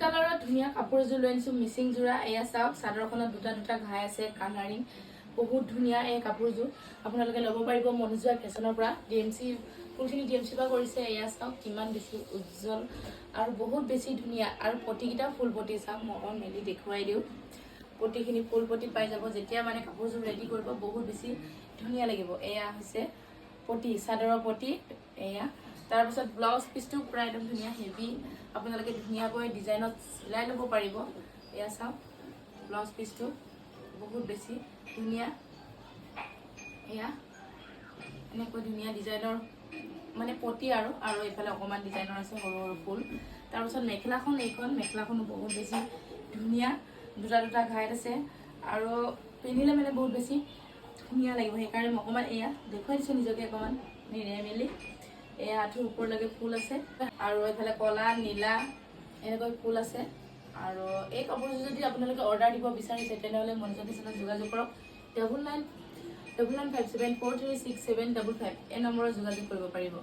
কালাৰৰ ধুনীয়া কাপোৰ এযোৰ লৈ আনিছোঁ মিচিং যোৰা। এয়া চাওক চাদৰখনত দুটা দুটা ঘাই আছে, কালাৰিং বহুত ধুনীয়া এই কাপোৰযোৰ। আপোনালোকে ল'ব পাৰিব মনোযোৱা ফেশ্বনৰ পৰা। DMC ফুলখিনি DMC পৰা কৰিছে। এয়া চাওক কিমান বেছি উজ্জ্বল আৰু বহুত বেছি ধুনীয়া। আৰু পতিকেইটা ফুল পতি চাওক, মই অকণ মেলি দেখুৱাই দিওঁ। পতিখিনি ফুল পতি পাই যাব। যেতিয়া মানে কাপোৰযোৰ ৰেডি কৰিব বহুত বেছি ধুনীয়া লাগিব। এয়া হৈছে পতি, চাদৰৰ পতি এয়া। তাৰপিছত ব্লাউজ পিচটো পুৰা একদম ধুনীয়া হেভি। আপোনালোকে ধুনীয়াকৈ ডিজাইনত চিলাই ল'ব পাৰিব। এয়া চাওক ব্লাউজ পিচটো বহুত বেছি ধুনীয়া। এয়া এনেকৈ ধুনীয়া ডিজাইনৰ মানে পতি আৰু এইফালে অকণমান ডিজাইনৰ আছে সৰু সৰু ফুল। তাৰপিছত মেখেলাখন, এইখন মেখেলাখনো বহুত বেছি ধুনীয়া, দুটা দুটা ঘাইত আছে আৰু পিন্ধিলে মানে বহুত বেছি ধুনীয়া লাগিব। সেইকাৰণে মই অকণমান এয়া দেখুৱাই দিছোঁ নিজকে অকণমান মিলাই মেলি। এয়া আঁঠুৰ ওপৰলৈকে ফুল আছে আৰু এইফালে কলা নীলা এনেকৈ ফুল আছে। আৰু এই কাপোৰযোৰ যদি আপোনালোকে অৰ্ডাৰ দিব বিচাৰিছে তেনেহ'লে মনোযোৱা ফেশ্বনত যোগাযোগ কৰক। 9997436755 এই নম্বৰত যোগাযোগ কৰিব পাৰিব।